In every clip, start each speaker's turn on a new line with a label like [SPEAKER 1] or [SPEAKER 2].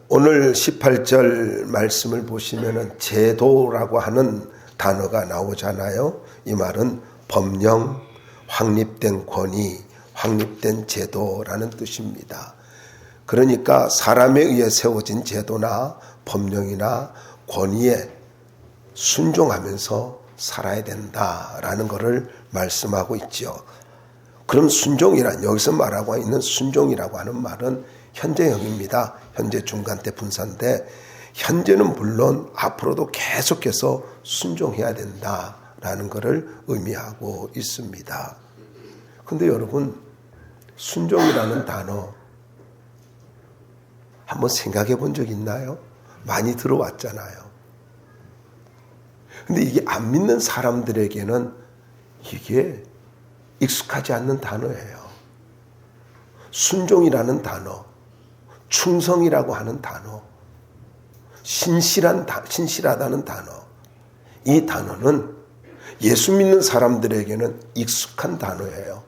[SPEAKER 1] 오늘 18절 말씀을 보시면은 제도라고 하는 단어가 나오잖아요. 이 말은 법령, 확립된 권위, 확립된 제도라는 뜻입니다. 그러니까 사람에 의해 세워진 제도나 법령이나 권위에 순종하면서 살아야 된다라는 것을 말씀하고 있죠. 그럼 순종이란, 여기서 말하고 있는 순종이라고 하는 말은 현재형입니다. 현재 중간때 분사인데, 현재는 물론 앞으로도 계속해서 순종해야 된다라는 것을 의미하고 있습니다. 근데 여러분, 순종이라는 단어 한번 생각해 본 적 있나요? 많이 들어왔잖아요. 근데 이게 안 믿는 사람들에게는 이게 익숙하지 않는 단어예요. 순종이라는 단어, 충성이라고 하는 단어, 신실하다는 단어, 이 단어는 예수 믿는 사람들에게는 익숙한 단어예요.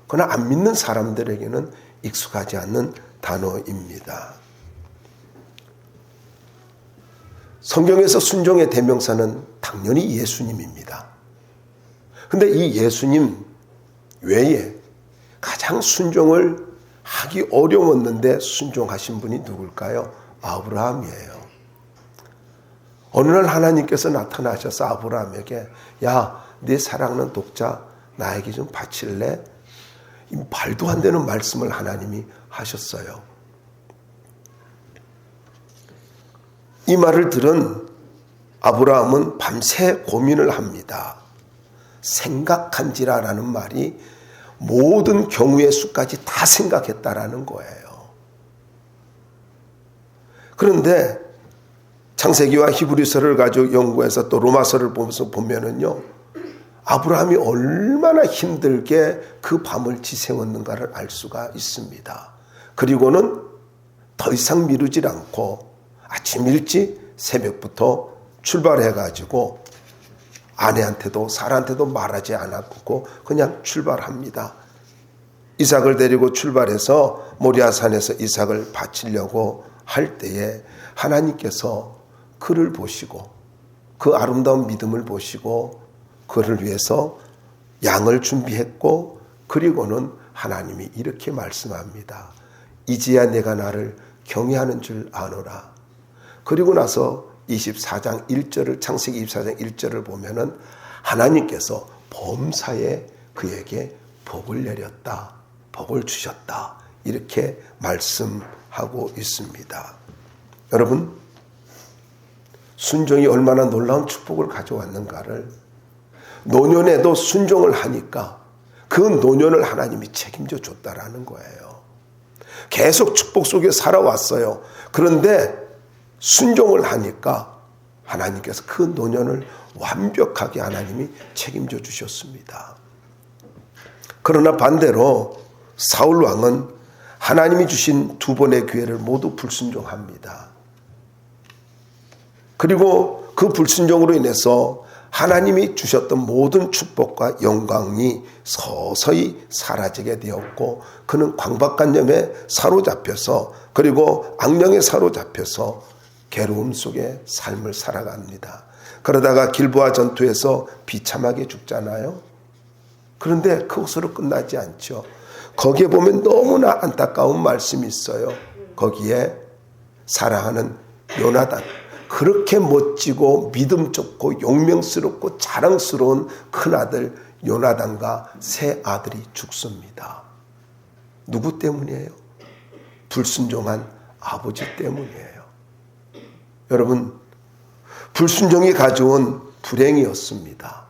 [SPEAKER 1] 그러나 안 믿는 사람들에게는 익숙하지 않는 단어입니다. 성경에서 순종의 대명사는 당연히 예수님입니다. 근데 이 예수님 외에 가장 순종을 하기 어려웠는데 순종하신 분이 누굴까요? 아브라함이에요. 어느 날 하나님께서 나타나셔서 아브라함에게, 야, 네 사랑하는 독자 나에게 좀 바칠래? 이 말도 안 되는 말씀을 하나님이 하셨어요. 이 말을 들은 아브라함은 밤새 고민을 합니다. 생각한지라라는 말이 모든 경우의 수까지 다 생각했다라는 거예요. 그런데 창세기와 히브리서를 가지고 연구해서 또 로마서를 보면서 보면은요, 아브라함이 얼마나 힘들게 그 밤을 지새웠는가를 알 수가 있습니다. 그리고는 더 이상 미루질 않고 아침 일찍 새벽부터 출발해가지고 아내한테도 사라한테도 말하지 않았고 그냥 출발합니다. 이삭을 데리고 출발해서 모리아산에서 이삭을 바치려고 할 때에 하나님께서 그를 보시고 그 아름다운 믿음을 보시고 그를 위해서 양을 준비했고, 그리고는 하나님이 이렇게 말씀합니다. 이제야 내가 나를 경외하는 줄 아노라. 그리고 나서 24장 1절을, 창세기 24장 1절을 보면은 하나님께서 범사에 그에게 복을 내렸다, 복을 주셨다, 이렇게 말씀하고 있습니다. 여러분, 순종이 얼마나 놀라운 축복을 가져왔는가를, 노년에도 순종을 하니까 그 노년을 하나님이 책임져 줬다라는 거예요. 계속 축복 속에 살아왔어요. 그런데 순종을 하니까 하나님께서 그 노년을 완벽하게 하나님이 책임져 주셨습니다. 그러나 반대로 사울 왕은 하나님이 주신 두 번의 기회를 모두 불순종합니다. 그리고 그 불순종으로 인해서 하나님이 주셨던 모든 축복과 영광이 서서히 사라지게 되었고, 그는 강박관념에 사로잡혀서, 그리고 악령에 사로잡혀서 괴로움 속에 삶을 살아갑니다. 그러다가 길보아 전투에서 비참하게 죽잖아요. 그런데 그것으로 끝나지 않죠. 거기에 보면 너무나 안타까운 말씀이 있어요. 거기에 사랑하는 요나단, 그렇게 멋지고 믿음 좋고 용맹스럽고 자랑스러운 큰아들 요나단과 세 아들이 죽습니다. 누구 때문이에요? 불순종한 아버지 때문이에요. 여러분, 불순종이 가져온 불행이었습니다.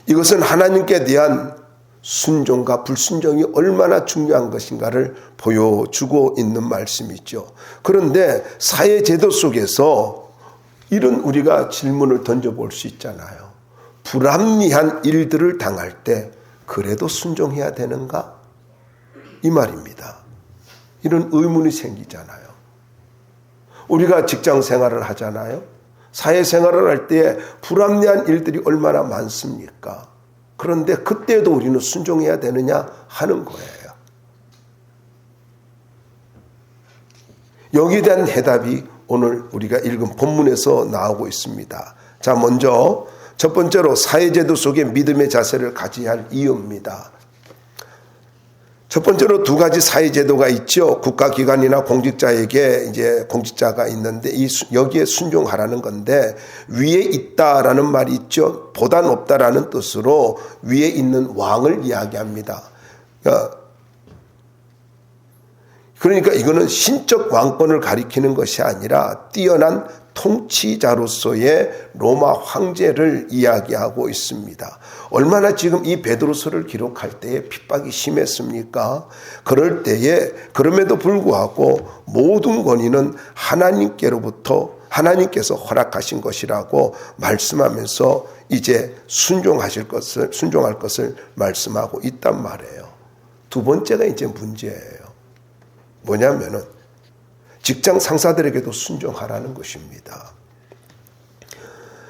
[SPEAKER 1] 이것은 하나님께 대한 순종과 불순종이 얼마나 중요한 것인가를 보여주고 있는 말씀이죠. 그런데 사회제도 속에서 이런 우리가 질문을 던져볼 수 있잖아요. 불합리한 일들을 당할 때 그래도 순종해야 되는가? 이 말입니다. 이런 의문이 생기잖아요. 우리가 직장 생활을 하잖아요. 사회생활을 할 때 불합리한 일들이 얼마나 많습니까? 그런데 그때도 우리는 순종해야 되느냐 하는 거예요. 여기에 대한 해답이 오늘 우리가 읽은 본문에서 나오고 있습니다. 자, 먼저 첫 번째로 사회제도 속에 믿음의 자세를 가져야 할 이유입니다. 첫 번째로 두 가지 사회제도가 있죠. 국가기관이나 공직자에게 이제 공직자가 있는데 여기에 순종하라는 건데, 위에 있다라는 말이 있죠. 보다 높다라는 뜻으로 위에 있는 왕을 이야기합니다. 그러니까 이거는 신적 왕권을 가리키는 것이 아니라 뛰어난 통치자로서의 로마 황제를 이야기하고 있습니다. 얼마나 지금 이 베드로서를 기록할 때에 핍박이 심했습니까? 그럴 때에 그럼에도 불구하고 모든 권위는 하나님께서 허락하신 것이라고 말씀하면서 이제 순종할 것을 말씀하고 있단 말이에요. 두 번째가 이제 문제예요. 뭐냐면은 직장 상사들에게도 순종하라는 것입니다.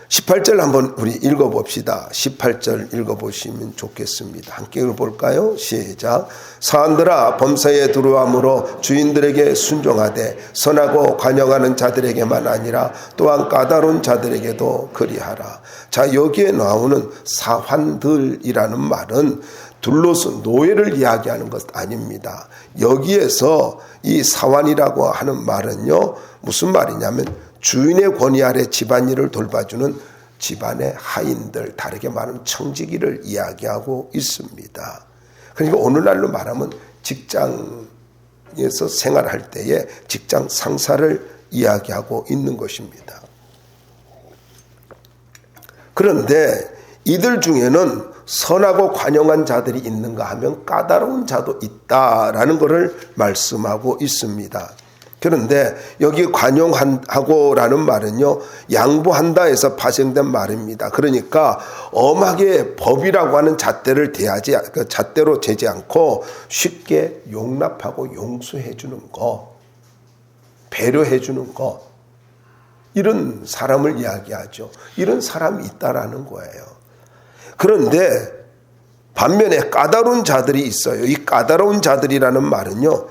[SPEAKER 1] 18절 한번 우리 읽어봅시다. 18절 읽어보시면 좋겠습니다. 함께 읽어볼까요? 시작. 사한들아, 범사에 들어오므로 주인들에게 순종하되 선하고 관용하는 자들에게만 아니라 또한 까다로운 자들에게도 그리하라. 자, 여기에 나오는 사환들이라는 말은 둘러서 노예를 이야기하는 것 아닙니다. 여기에서 이 사환이라고 하는 말은요, 무슨 말이냐면 주인의 권위 아래 집안일을 돌봐주는 집안의 하인들, 다르게 말하면 청지기를 이야기하고 있습니다. 그러니까 오늘날로 말하면 직장에서 생활할 때에 직장 상사를 이야기하고 있는 것입니다. 그런데 이들 중에는 선하고 관용한 자들이 있는가 하면 까다로운 자도 있다라는 것을 말씀하고 있습니다. 그런데 여기 관용하고라는 말은요, 양보한다에서 파생된 말입니다. 그러니까 엄하게 법이라고 하는 잣대로 재지 않고 쉽게 용납하고 용서해 주는 거, 배려해 주는 거, 이런 사람을 이야기하죠. 이런 사람이 있다라는 거예요. 그런데 반면에 까다로운 자들이 있어요. 이 까다로운 자들이라는 말은요,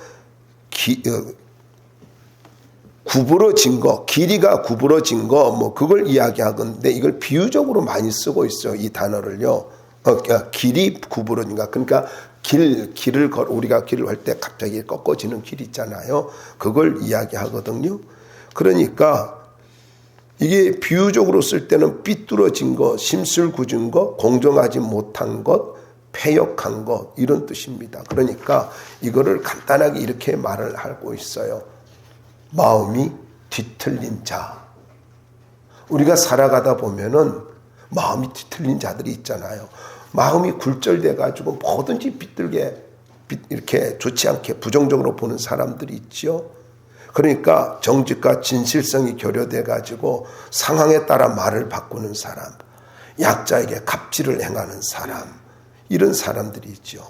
[SPEAKER 1] 구부러진 거, 길이가 구부러진 거, 그걸 이야기하건데 이걸 비유적으로 많이 쓰고 있어요. 이 단어를요. 길이 구부러진 거. 그러니까 우리가 길을 할 때 갑자기 꺾어지는 길 있잖아요. 그걸 이야기하거든요. 그러니까 이게 비유적으로 쓸 때는 삐뚤어진 것, 심술 굳은 것, 공정하지 못한 것, 패역한 것, 이런 뜻입니다. 그러니까 이거를 간단하게 이렇게 말을 하고 있어요. 마음이 뒤틀린 자. 우리가 살아가다 보면은 마음이 뒤틀린 자들이 있잖아요. 마음이 굴절돼 가지고 뭐든지 삐뚤게 이렇게 좋지 않게 부정적으로 보는 사람들이 있죠. 그러니까 정직과 진실성이 결여돼 가지고 상황에 따라 말을 바꾸는 사람, 약자에게 갑질을 행하는 사람, 이런 사람들이 있죠.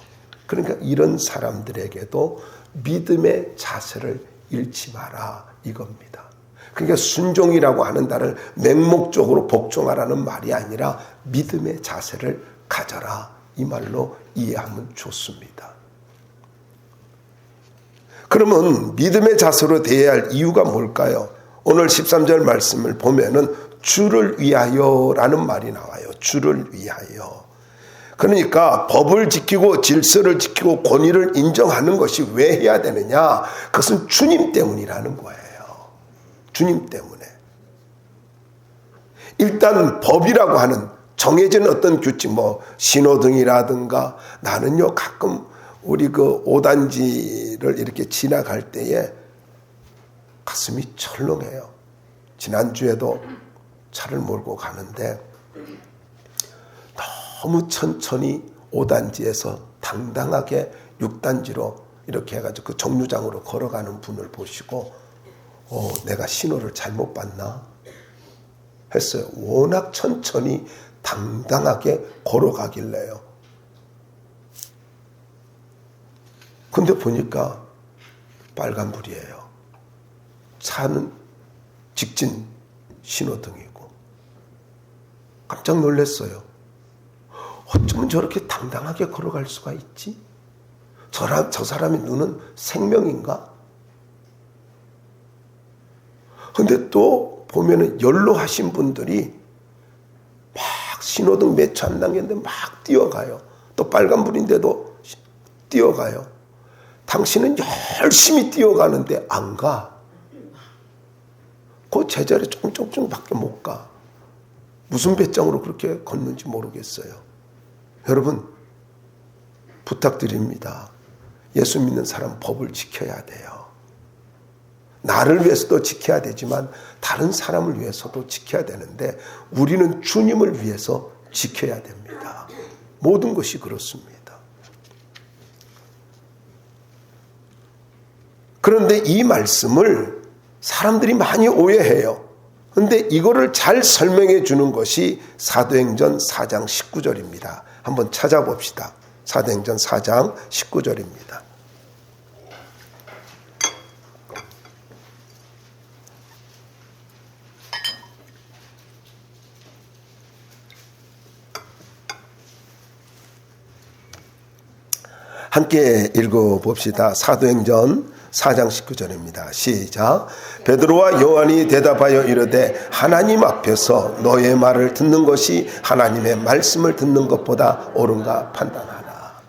[SPEAKER 1] 그러니까 이런 사람들에게도 믿음의 자세를 잃지 마라, 이겁니다. 그러니까 순종이라고 하는 단어를 맹목적으로 복종하라는 말이 아니라 믿음의 자세를 가져라, 이 말로 이해하면 좋습니다. 그러면 믿음의 자세로 대해야 할 이유가 뭘까요? 오늘 13절 말씀을 보면은 주를 위하여라는 말이 나와요. 주를 위하여. 그러니까 법을 지키고 질서를 지키고 권위를 인정하는 것이 왜 해야 되느냐? 그것은 주님 때문이라는 거예요. 주님 때문에. 일단 법이라고 하는 정해진 어떤 규칙, 신호등이라든가, 나는요 가끔 우리 그 5단지를 이렇게 지나갈 때에 가슴이 철렁해요. 지난주에도 차를 몰고 가는데 너무 천천히 5단지에서 당당하게 6단지로 이렇게 해가지고 그 정류장으로 걸어가는 분을 보시고 내가 신호를 잘못 봤나 했어요. 워낙 천천히 당당하게 걸어가길래요. 근데 보니까 빨간불이에요. 차는 직진 신호등이고. 깜짝 놀랐어요. 어쩌면 저렇게 당당하게 걸어갈 수가 있지? 저 사람의 눈은 생명인가? 근데 또 보면은 연로하신 분들이 막 신호등 몇 초 안 남겼는데 막 뛰어가요. 또 빨간불인데도 뛰어가요. 당신은 열심히 뛰어가는데 안 가. 그 제자리 조금밖에 못 가. 무슨 배짱으로 그렇게 걷는지 모르겠어요. 여러분, 부탁드립니다. 예수 믿는 사람 법을 지켜야 돼요. 나를 위해서도 지켜야 되지만 다른 사람을 위해서도 지켜야 되는데 우리는 주님을 위해서 지켜야 됩니다. 모든 것이 그렇습니다. 그런데 이 말씀을 사람들이 많이 오해해요. 그런데 이거를 잘 설명해 주는 것이 사도행전 4장 19절입니다. 한번 찾아봅시다. 사도행전 4장 19절입니다. 함께 읽어봅시다. 사도행전 4장 19절입니다. 시작. 베드로와 요한이 대답하여 이르되 하나님 앞에서 너의 말을 듣는 것이 하나님의 말씀을 듣는 것보다 옳은가 판단하라.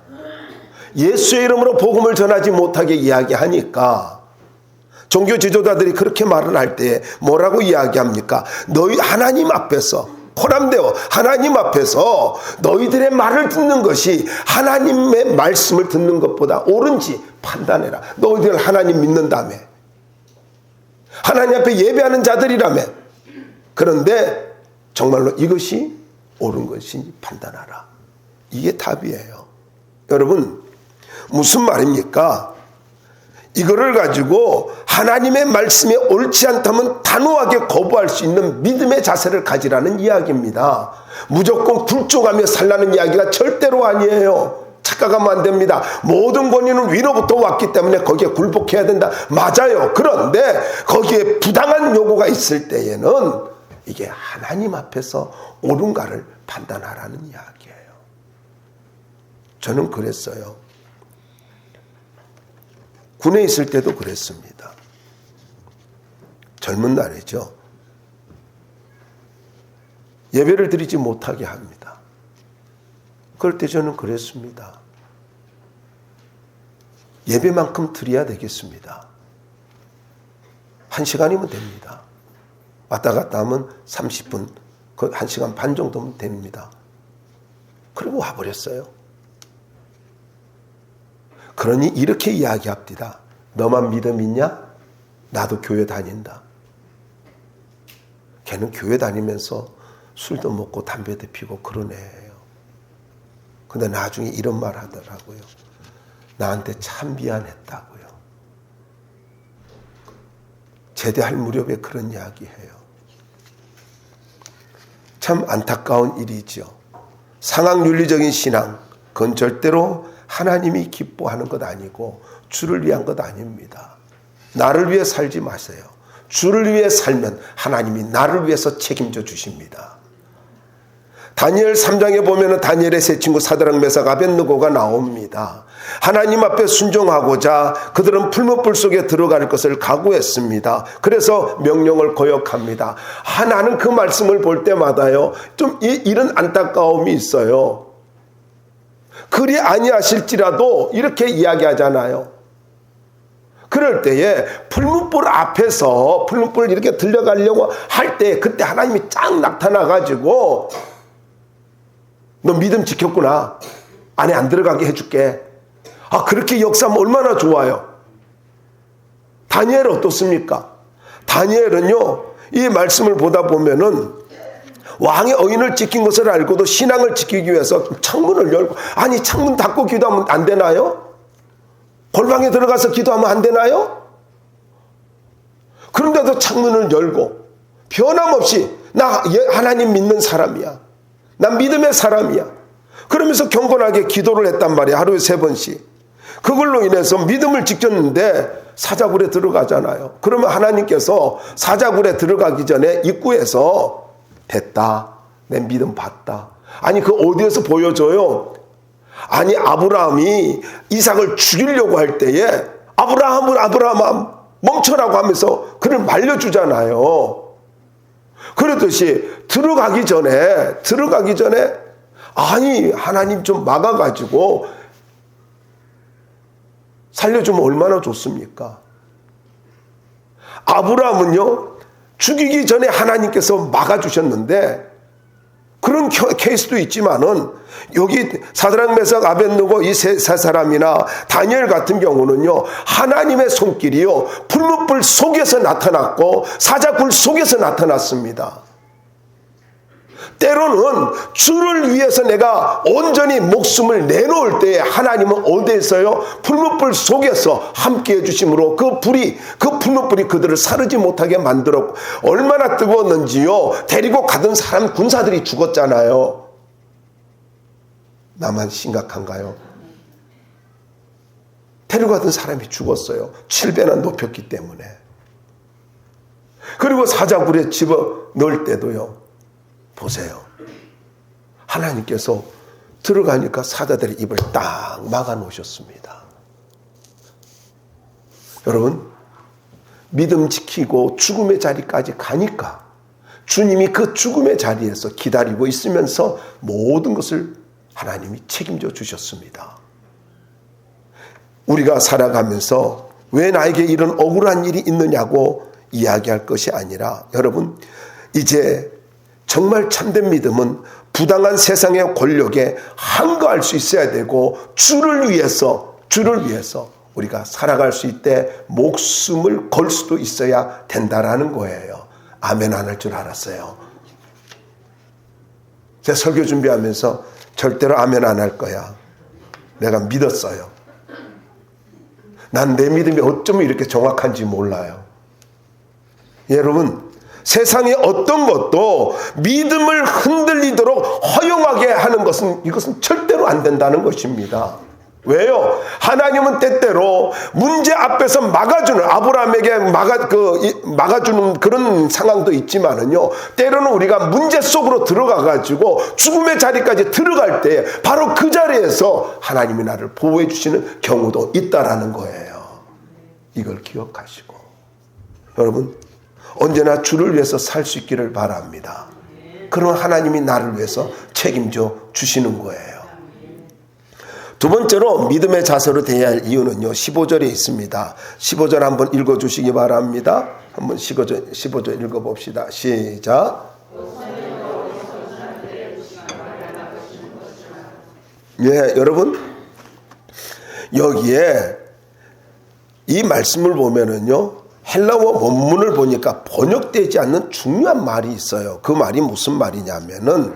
[SPEAKER 1] 예수의 이름으로 복음을 전하지 못하게 이야기하니까 종교 지도자들이 그렇게 말을 할 때 뭐라고 이야기합니까? 너희 하나님 앞에서 호람되어 하나님 앞에서 너희들의 말을 듣는 것이 하나님의 말씀을 듣는 것보다 옳은지 판단해라. 너희들 하나님 믿는다며. 하나님 앞에 예배하는 자들이라며. 그런데 정말로 이것이 옳은 것인지 판단하라. 이게 답이에요. 여러분, 무슨 말입니까? 이거를 가지고 하나님의 말씀이 옳지 않다면 단호하게 거부할 수 있는 믿음의 자세를 가지라는 이야기입니다. 무조건 굴종하며 살라는 이야기가 절대로 아니에요. 착각하면 안 됩니다. 모든 권위는 위로부터 왔기 때문에 거기에 굴복해야 된다. 맞아요. 그런데 거기에 부당한 요구가 있을 때에는 이게 하나님 앞에서 옳은가를 판단하라는 이야기예요. 저는 그랬어요. 군에 있을 때도 그랬습니다. 젊은 날이죠. 예배를 드리지 못하게 합니다. 그럴 때 저는 그랬습니다. 예배만큼 드려야 되겠습니다. 1시간이면 됩니다. 왔다 갔다 하면 30분, 1시간 반 정도면 됩니다. 그리고 와버렸어요. 그러니 이렇게 이야기합니다. 너만 믿음 있냐? 나도 교회 다닌다. 걔는 교회 다니면서 술도 먹고 담배도 피고 그런 애예요. 근데 나중에 이런 말 하더라고요. 나한테 참 미안했다고요. 제대할 무렵에 그런 이야기해요. 참 안타까운 일이죠. 상황윤리적인 신앙, 그건 절대로 하나님이 기뻐하는 것 아니고 주를 위한 것 아닙니다. 나를 위해 살지 마세요. 주를 위해 살면 하나님이 나를 위해서 책임져 주십니다. 다니엘 3장에 보면 다니엘의 세 친구 사드락 메삭 아벳느고가 나옵니다. 하나님 앞에 순종하고자 그들은 풀무불 속에 들어갈 것을 각오했습니다. 그래서 명령을 거역합니다. 나는 그 말씀을 볼 때마다요, 좀 이런 안타까움이 있어요. 그리 아니하실지라도 이렇게 이야기하잖아요. 그럴 때에 풀무불 앞에서 풀무불 이렇게 들려가려고 할 때 그때 하나님이 쫙 나타나가지고 너 믿음 지켰구나. 안에 안 들어가게 해줄게. 그렇게 역사하면 얼마나 좋아요. 다니엘 어떻습니까? 다니엘은요, 이 말씀을 보다 보면은 왕의 의인을 지킨 것을 알고도 신앙을 지키기 위해서 창문을 열고, 아니 창문 닫고 기도하면 안 되나요? 골방에 들어가서 기도하면 안 되나요? 그런데도 창문을 열고 변함없이 나 하나님 믿는 사람이야. 난 믿음의 사람이야. 그러면서 경건하게 기도를 했단 말이야. 하루에 3번씩. 그걸로 인해서 믿음을 지켰는데 사자굴에 들어가잖아요. 그러면 하나님께서 사자굴에 들어가기 전에 입구에서 됐다. 내 믿음 봤다. 아니 그 어디에서 보여줘요? 아니 아브라함이 이삭을 죽이려고 할 때에 아브라함 멈춰라고 하면서 그를 말려주잖아요. 그러듯이 들어가기 전에 아니 하나님 좀 막아가지고 살려주면 얼마나 좋습니까? 아브라함은요, 죽이기 전에 하나님께서 막아주셨는데, 그런 케이스도 있지만은, 여기 사드락 메삭 아벳느고 이 세 사람이나 다니엘 같은 경우는요, 하나님의 손길이요, 풀무불 속에서 나타났고, 사자굴 속에서 나타났습니다. 때로는 주를 위해서 내가 온전히 목숨을 내놓을 때에 하나님은 어디에서요? 풀무불 속에서 함께 해주심으로 그 풀무불이 그들을 사르지 못하게 만들었고, 얼마나 뜨거웠는지요. 데리고 가던 사람 군사들이 죽었잖아요. 나만 심각한가요? 데리고 가던 사람이 죽었어요. 7배나 높였기 때문에. 그리고 사자굴에 집어넣을 때도요, 보세요. 하나님께서 들어가니까 사자들의 입을 딱 막아 놓으셨습니다. 여러분, 믿음 지키고 죽음의 자리까지 가니까 주님이 그 죽음의 자리에서 기다리고 있으면서 모든 것을 하나님이 책임져 주셨습니다. 우리가 살아가면서 왜 나에게 이런 억울한 일이 있느냐고 이야기할 것이 아니라, 여러분, 이제 정말 참된 믿음은 부당한 세상의 권력에 항거할 수 있어야 되고, 주를 위해서 우리가 살아갈 수 있게 목숨을 걸 수도 있어야 된다라는 거예요. 아멘 안 할 줄 알았어요. 제가 설교 준비하면서 절대로 아멘 안 할 거야. 내가 믿었어요. 난 내 믿음이 어쩌면 이렇게 정확한지 몰라요. 여러분, 세상의 어떤 것도 믿음을 흔들리도록 허용하게 하는 이것은 절대로 안 된다는 것입니다. 왜요? 하나님은 때때로 문제 앞에서 막아주는, 아브라함에게 막아주는 그런 상황도 있지만은요, 때로는 우리가 문제 속으로 들어가가지고 죽음의 자리까지 들어갈 때 바로 그 자리에서 하나님이 나를 보호해 주시는 경우도 있다라는 거예요. 이걸 기억하시고, 여러분, 언제나 주를 위해서 살 수 있기를 바랍니다. 그럼 하나님이 나를 위해서 책임져 주시는 거예요. 두 번째로 믿음의 자세로 대해야 할 이유는요, 15절에 있습니다. 15절 한번 읽어주시기 바랍니다. 한번 15절 읽어봅시다. 시작. 예, 여러분, 여기에 이 말씀을 보면은요, 헬라어 원문을 보니까 번역되지 않는 중요한 말이 있어요. 그 말이 무슨 말이냐면은,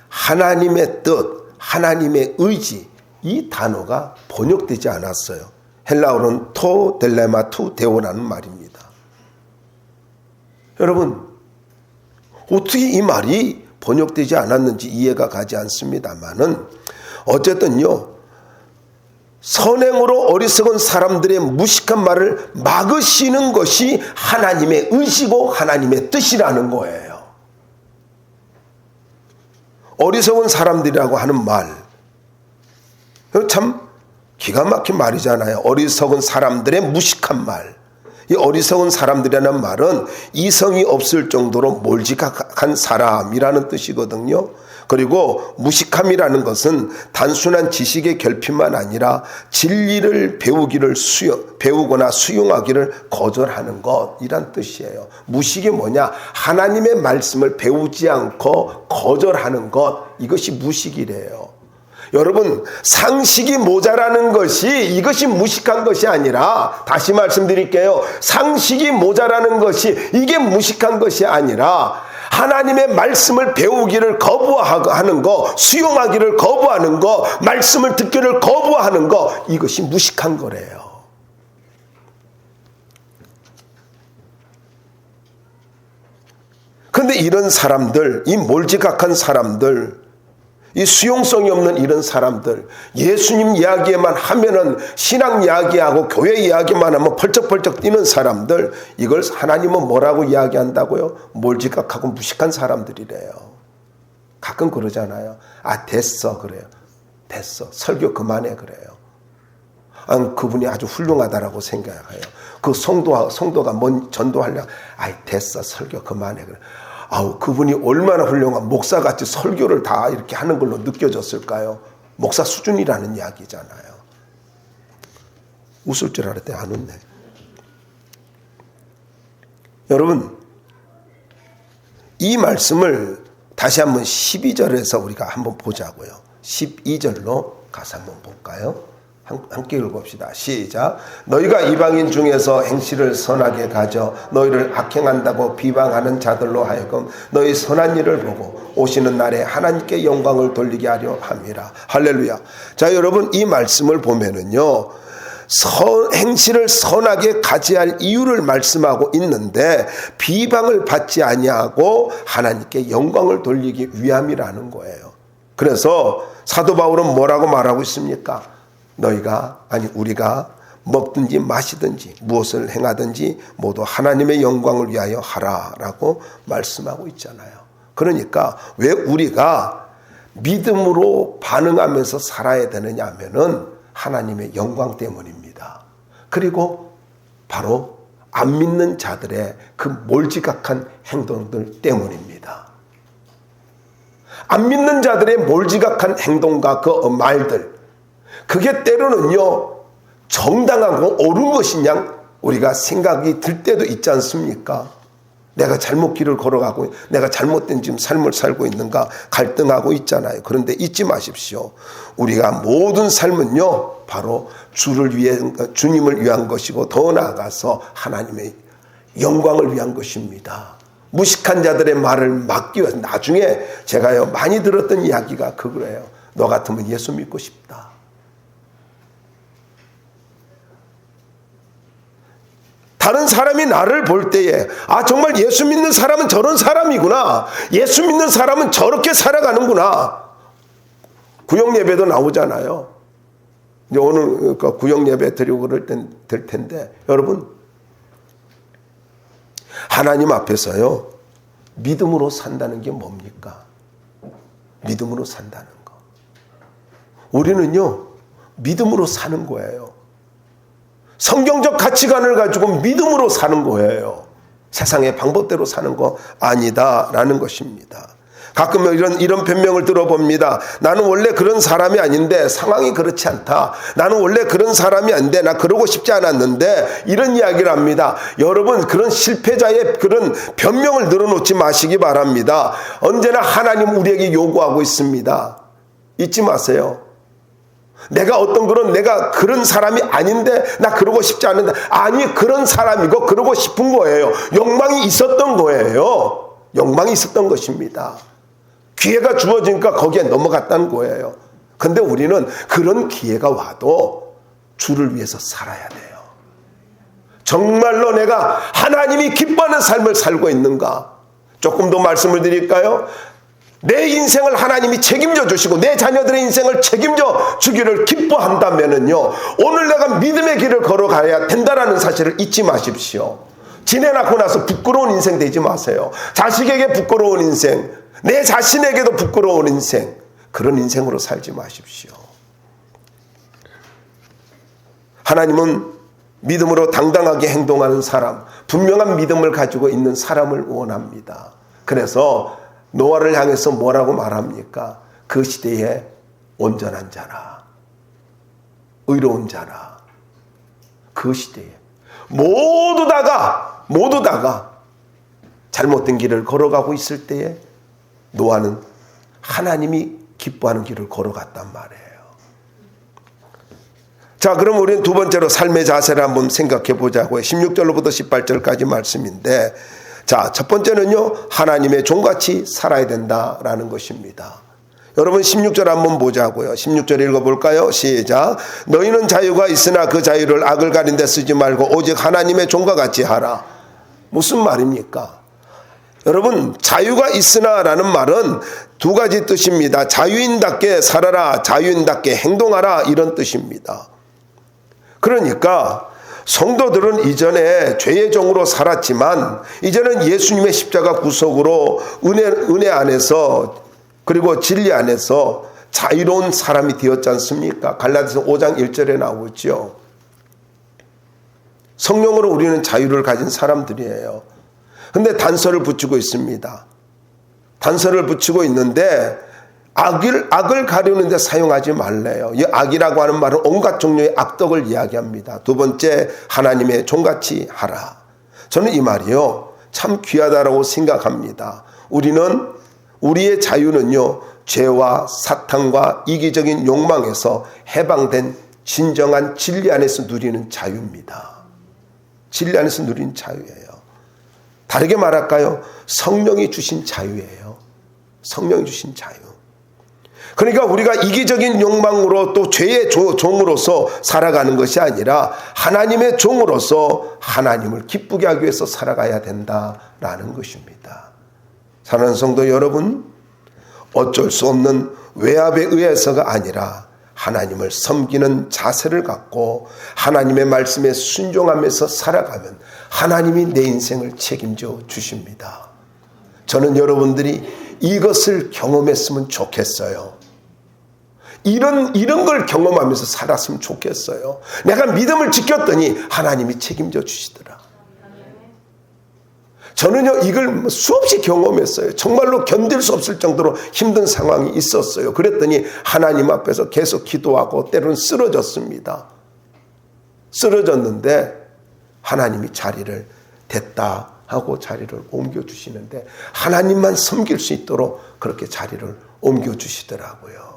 [SPEAKER 1] 하나님의 뜻, 하나님의 의지, 이 단어가 번역되지 않았어요. 헬라어는 토 델레마 투 데오라는 말입니다. 여러분, 어떻게 이 말이 번역되지 않았는지 이해가 가지 않습니다만은, 어쨌든요, 선행으로 어리석은 사람들의 무식한 말을 막으시는 것이 하나님의 의지고 하나님의 뜻이라는 거예요. 어리석은 사람들이라고 하는 말, 참 기가 막힌 말이잖아요. 어리석은 사람들의 무식한 말. 이 어리석은 사람들이라는 말은 이성이 없을 정도로 몰지각한 사람이라는 뜻이거든요. 그리고 무식함이라는 것은 단순한 지식의 결핍만 아니라 진리를 배우거나 수용하기를 거절하는 것이란 뜻이에요. 무식이 뭐냐? 하나님의 말씀을 배우지 않고 거절하는 것, 이것이 무식이래요. 여러분, 상식이 모자라는 것이, 이것이 무식한 것이 아니라, 다시 말씀드릴게요. 상식이 모자라는 것이, 이게 무식한 것이 아니라, 하나님의 말씀을 배우기를 거부하는 거, 수용하기를 거부하는 거, 말씀을 듣기를 거부하는 거, 이것이 무식한 거래요. 그런데 이런 사람들, 이 몰지각한 사람들, 이 수용성이 없는 이런 사람들, 예수님 이야기만 하면은, 신앙 이야기하고 교회 이야기만 하면 펄쩍펄쩍 뛰는 사람들, 이걸 하나님은 뭐라고 이야기한다고요? 몰지각하고 무식한 사람들이래요. 가끔 그러잖아요. 아, 됐어, 그래요. 됐어. 설교 그만해, 그래요. 그분이 아주 훌륭하다라고 생각해요. 그 성도가 뭔 전도하려고, 아이 됐어 설교 그만해. 그래. 그분이 얼마나 훌륭한 목사같이 설교를 다 이렇게 하는 걸로 느껴졌을까요? 목사 수준이라는 이야기잖아요. 웃을 줄 알았더니 안 웃네. 여러분, 이 말씀을 다시 한번 12절에서 우리가 한번 보자고요. 12절로 가서 한번 볼까요? 함께 읽어봅시다. 시작. 너희가 이방인 중에서 행실을 선하게 가져 너희를 악행한다고 비방하는 자들로 하여금 너희 선한 일을 보고 오시는 날에 하나님께 영광을 돌리게 하려 함이라. 할렐루야. 자, 여러분, 이 말씀을 보면은요, 행실을 선하게 가져야 할 이유를 말씀하고 있는데 비방을 받지 아니하고 하나님께 영광을 돌리기 위함이라는 거예요. 그래서 사도 바울은 뭐라고 말하고 있습니까? 우리가 먹든지 마시든지 무엇을 행하든지 모두 하나님의 영광을 위하여 하라라고 말씀하고 있잖아요. 그러니까 왜 우리가 믿음으로 반응하면서 살아야 되느냐 하면은 하나님의 영광 때문입니다. 그리고 바로 안 믿는 자들의 그 몰지각한 행동들 때문입니다. 안 믿는 자들의 몰지각한 행동과 그 말들, 그게 때로는요 정당하고 옳은 것이냐 우리가 생각이 들 때도 있지 않습니까? 내가 잘못 길을 걸어가고 내가 잘못된 지금 삶을 살고 있는가 갈등하고 있잖아요. 그런데 잊지 마십시오. 우리가 모든 삶은요 바로 주님을 위한 것이고 더 나아가서 하나님의 영광을 위한 것입니다. 무식한 자들의 말을 막기 위해서 나중에 제가요 많이 들었던 이야기가 그거예요. 너 같으면 예수 믿고 싶다. 다른 사람이 나를 볼 때에 정말 예수 믿는 사람은 저런 사람이구나. 예수 믿는 사람은 저렇게 살아가는구나. 구역예배도 나오잖아요. 이제 오늘 구역예배 드리고 그럴 될 텐데 여러분 하나님 앞에서요 믿음으로 산다는 게 뭡니까? 믿음으로 산다는 거. 우리는요 믿음으로 사는 거예요. 성경적 가치관을 가지고 믿음으로 사는 거예요. 세상의 방법대로 사는 거 아니다라는 것입니다. 가끔 이런 변명을 들어봅니다. 나는 원래 그런 사람이 아닌데 상황이 그렇지 않다. 나는 원래 그런 사람이 아닌데 나 그러고 싶지 않았는데 이런 이야기를 합니다. 여러분 그런 실패자의 그런 변명을 늘어놓지 마시기 바랍니다. 언제나 하나님 우리에게 요구하고 있습니다. 잊지 마세요. 내가 그런 사람이 아닌데 나 그러고 싶지 않은데 아니 그런 사람이고 그러고 싶은 거예요. 욕망이 있었던 거예요. 욕망이 있었던 것입니다. 기회가 주어지니까 거기에 넘어갔다는 거예요. 근데 우리는 그런 기회가 와도 주를 위해서 살아야 돼요. 정말로 내가 하나님이 기뻐하는 삶을 살고 있는가? 조금 더 말씀을 드릴까요? 내 인생을 하나님이 책임져 주시고 내 자녀들의 인생을 책임져 주기를 기뻐한다면은요 오늘 내가 믿음의 길을 걸어가야 된다라는 사실을 잊지 마십시오. 지내놓고 나서 부끄러운 인생 되지 마세요. 자식에게 부끄러운 인생, 내 자신에게도 부끄러운 인생, 그런 인생으로 살지 마십시오. 하나님은 믿음으로 당당하게 행동하는 사람, 분명한 믿음을 가지고 있는 사람을 원합니다. 그래서 노아를 향해서 뭐라고 말합니까? 그 시대에 온전한 자라, 의로운 자라. 그 시대에 모두 다가 잘못된 길을 걸어가고 있을 때에 노아는 하나님이 기뻐하는 길을 걸어갔단 말이에요. 자, 그럼 우리는 두 번째로 삶의 자세를 한번 생각해 보자고요. 16절로부터 18절까지 말씀인데, 자, 첫 번째는요, 하나님의 종같이 살아야 된다라는 것입니다. 여러분 16절 한번 보자고요. 16절 읽어볼까요? 시작. 너희는 자유가 있으나 그 자유를 악을 가린 데 쓰지 말고 오직 하나님의 종과 같이 하라. 무슨 말입니까? 여러분 자유가 있으나 라는 말은 두 가지 뜻입니다. 자유인답게 살아라, 자유인답게 행동하라, 이런 뜻입니다. 그러니까 성도들은 이전에 죄의 종으로 살았지만 이제는 예수님의 십자가 구속으로 은혜 안에서 그리고 진리 안에서 자유로운 사람이 되었지 않습니까? 갈라디아서 5장 1절에 나오죠. 성령으로 우리는 자유를 가진 사람들이에요. 근데 단서를 붙이고 있습니다. 단서를 붙이고 있는데 악을 가리는 데 사용하지 말래요. 이 악이라고 하는 말은 온갖 종류의 악덕을 이야기합니다. 두 번째, 하나님의 종같이 하라. 저는 이 말이요, 참 귀하다라고 생각합니다. 우리의 자유는요, 죄와 사탄과 이기적인 욕망에서 해방된 진정한 진리 안에서 누리는 자유입니다. 진리 안에서 누리는 자유예요. 다르게 말할까요? 성령이 주신 자유예요. 성령이 주신 자유. 그러니까 우리가 이기적인 욕망으로 또 죄의 종으로서 살아가는 것이 아니라 하나님의 종으로서 하나님을 기쁘게 하기 위해서 살아가야 된다라는 것입니다. 사랑하는 성도 여러분, 어쩔 수 없는 외압에 의해서가 아니라 하나님을 섬기는 자세를 갖고 하나님의 말씀에 순종하면서 살아가면 하나님이 내 인생을 책임져 주십니다. 저는 여러분들이 이것을 경험했으면 좋겠어요. 이런 걸 경험하면서 살았으면 좋겠어요. 내가 믿음을 지켰더니 하나님이 책임져 주시더라. 저는요, 이걸 수없이 경험했어요. 정말로 견딜 수 없을 정도로 힘든 상황이 있었어요. 그랬더니 하나님 앞에서 계속 기도하고 때로는 쓰러졌습니다. 쓰러졌는데 하나님이 자리를 됐다 하고 자리를 옮겨주시는데 하나님만 섬길 수 있도록 그렇게 자리를 옮겨주시더라고요.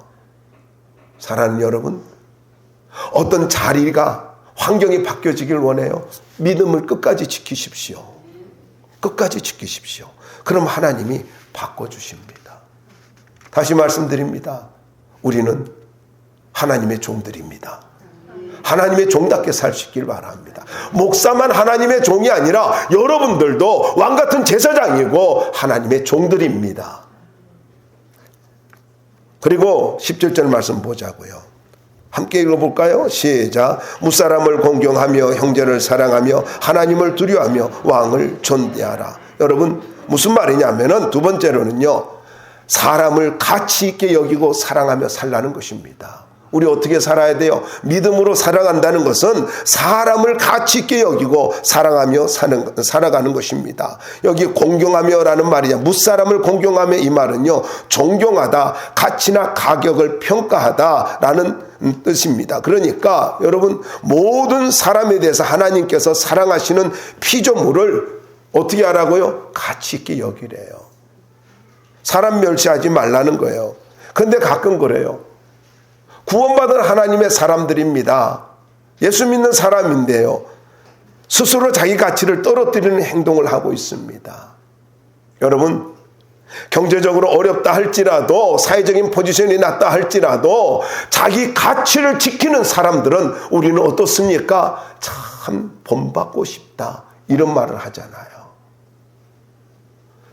[SPEAKER 1] 사랑하는 여러분, 어떤 자리가 환경이 바뀌어지길 원해요. 믿음을 끝까지 지키십시오. 끝까지 지키십시오. 그럼 하나님이 바꿔주십니다. 다시 말씀드립니다. 우리는 하나님의 종들입니다. 하나님의 종답게 살 수 있길 바랍니다. 목사만 하나님의 종이 아니라 여러분들도 왕같은 제사장이고 하나님의 종들입니다. 그리고 17절 말씀 보자고요. 함께 읽어볼까요? 시작. 무사람을 공경하며 형제를 사랑하며 하나님을 두려워하며 왕을 존대하라. 여러분, 무슨 말이냐면은 두 번째로는요, 사람을 가치 있게 여기고 사랑하며 살라는 것입니다. 우리 어떻게 살아야 돼요? 믿음으로 살아간다는 것은 사람을 가치 있게 여기고 사랑하며 살아가는 것입니다. 여기 공경하며라는 말이냐, 무사람을 공경하며 이 말은요, 존경하다, 가치나 가격을 평가하다라는 뜻입니다. 그러니까 여러분, 모든 사람에 대해서 하나님께서 사랑하시는 피조물을 어떻게 하라고요? 가치 있게 여기래요. 사람 멸시하지 말라는 거예요. 그런데 가끔 그래요. 구원받은 하나님의 사람들입니다. 예수 믿는 사람인데요, 스스로 자기 가치를 떨어뜨리는 행동을 하고 있습니다. 여러분, 경제적으로 어렵다 할지라도, 사회적인 포지션이 낮다 할지라도 자기 가치를 지키는 사람들은 우리는 어떻습니까? 참 본받고 싶다, 이런 말을 하잖아요.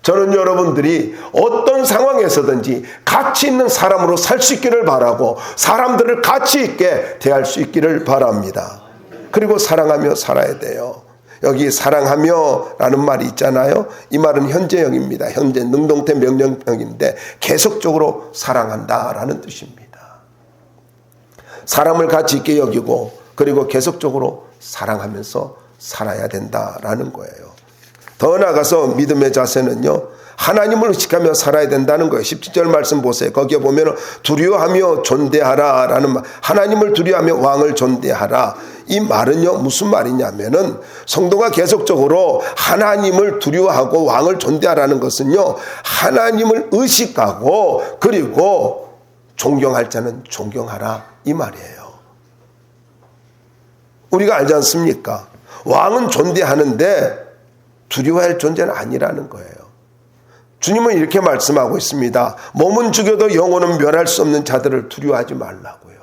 [SPEAKER 1] 저는 여러분들이 어떤 상황에서든지 가치 있는 사람으로 살 수 있기를 바라고 사람들을 가치 있게 대할 수 있기를 바랍니다. 그리고 사랑하며 살아야 돼요. 여기 사랑하며 라는 말이 있잖아요. 이 말은 현재형입니다. 현재 능동태 명령형인데 계속적으로 사랑한다라는 뜻입니다. 사람을 가치 있게 여기고 그리고 계속적으로 사랑하면서 살아야 된다라는 거예요. 더 나아가서 믿음의 자세는요, 하나님을 의식하며 살아야 된다는 거예요. 17절 말씀 보세요. 거기에 보면 두려워하며 존대하라 라는 말, 하나님을 두려워하며 왕을 존대하라. 이 말은요, 무슨 말이냐면은 성도가 계속적으로 하나님을 두려워하고 왕을 존대하라는 것은요, 하나님을 의식하고 그리고 존경할 자는 존경하라, 이 말이에요. 우리가 알지 않습니까? 왕은 존대하는데 두려워할 존재는 아니라는 거예요. 주님은 이렇게 말씀하고 있습니다. 몸은 죽여도 영혼은 멸할 수 없는 자들을 두려워하지 말라고요.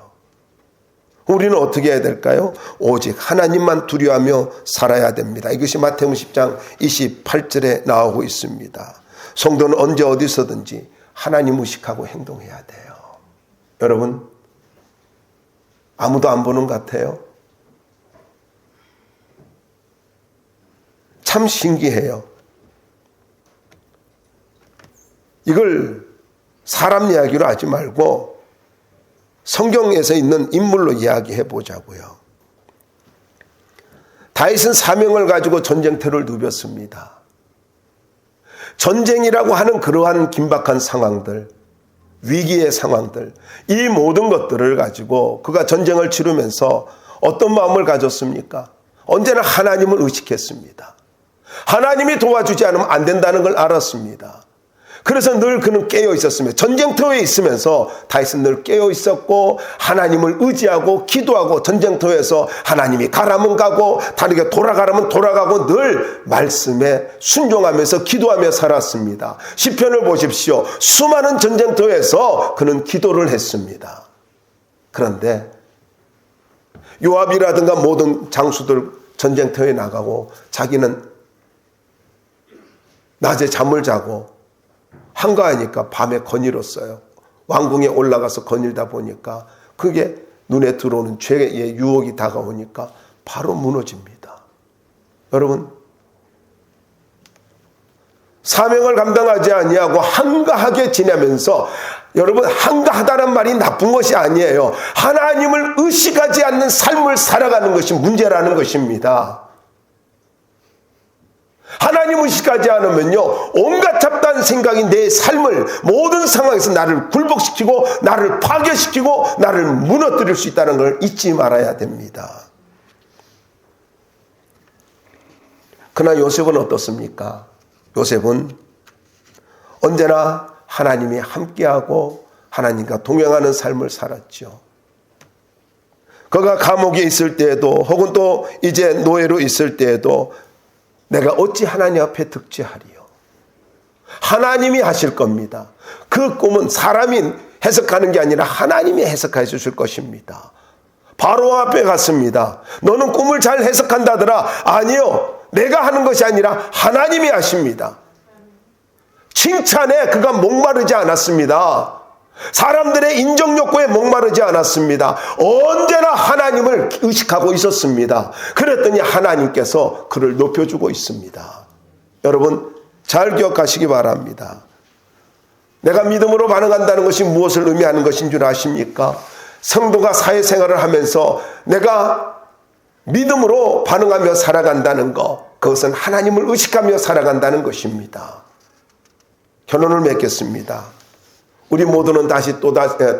[SPEAKER 1] 우리는 어떻게 해야 될까요? 오직 하나님만 두려워하며 살아야 됩니다. 이것이 마태복음 10장 28절에 나오고 있습니다. 성도는 언제 어디서든지 하나님 의식하고 행동해야 돼요. 여러분, 아무도 안 보는 것 같아요. 참 신기해요. 이걸 사람 이야기로 하지 말고 성경에서 있는 인물로 이야기해 보자고요. 다윗은 사명을 가지고 전쟁터를 누볐습니다. 전쟁이라고 하는 그러한 긴박한 상황들, 위기의 상황들, 이 모든 것들을 가지고 그가 전쟁을 치르면서 어떤 마음을 가졌습니까? 언제나 하나님을 의식했습니다. 하나님이 도와주지 않으면 안 된다는 걸 알았습니다. 그래서 늘 그는 깨어 있었으며, 전쟁터에 있으면서 다윗은 늘 깨어 있었고 하나님을 의지하고 기도하고, 전쟁터에서 하나님이 가라면 가고 다르게 돌아가라면 돌아가고 늘 말씀에 순종하면서 기도하며 살았습니다. 시편을 보십시오. 수많은 전쟁터에서 그는 기도를 했습니다. 그런데 요압이라든가 모든 장수들 전쟁터에 나가고 자기는 낮에 잠을 자고 한가하니까 밤에 거닐었어요. 왕궁에 올라가서 거닐다 보니까 그게 눈에 들어오는 죄의 유혹이 다가오니까 바로 무너집니다. 여러분, 사명을 감당하지 아니하고 한가하게 지내면서, 여러분, 한가하다는 말이 나쁜 것이 아니에요. 하나님을 의식하지 않는 삶을 살아가는 것이 문제라는 것입니다. 하나님 의식하지 않으면요, 온갖 잡다한 생각이 내 삶을 모든 상황에서 나를 굴복시키고 나를 파괴시키고 나를 무너뜨릴 수 있다는 걸 잊지 말아야 됩니다. 그러나 요셉은 어떻습니까? 요셉은 언제나 하나님이 함께하고 하나님과 동행하는 삶을 살았죠. 그가 감옥에 있을 때에도, 혹은 또 이제 노예로 있을 때에도 내가 어찌 하나님 앞에 득죄하리요? 하나님이 하실 겁니다. 그 꿈은 사람이 해석하는 게 아니라 하나님이 해석해 주실 것입니다. 바로 앞에 갔습니다. 너는 꿈을 잘 해석한다더라. 아니요, 내가 하는 것이 아니라 하나님이 하십니다. 칭찬에 그가 목마르지 않았습니다. 사람들의 인정 욕구에 목마르지 않았습니다. 언제나 하나님을 의식하고 있었습니다. 그랬더니 하나님께서 그를 높여주고 있습니다. 여러분, 잘 기억하시기 바랍니다. 내가 믿음으로 반응한다는 것이 무엇을 의미하는 것인 줄 아십니까? 성도가 사회생활을 하면서 내가 믿음으로 반응하며 살아간다는 것, 그것은 하나님을 의식하며 살아간다는 것입니다. 결론을 맺겠습니다. 우리 모두는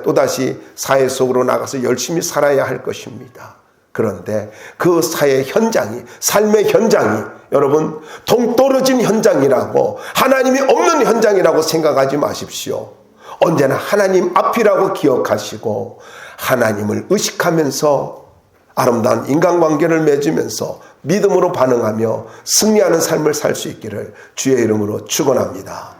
[SPEAKER 1] 또다시 사회 속으로 나가서 열심히 살아야 할 것입니다. 그런데 그 사회 현장이, 삶의 현장이 여러분 동떨어진 현장이라고, 하나님이 없는 현장이라고 생각하지 마십시오. 언제나 하나님 앞이라고 기억하시고 하나님을 의식하면서 아름다운 인간관계를 맺으면서 믿음으로 반응하며 승리하는 삶을 살 수 있기를 주의 이름으로 축원합니다.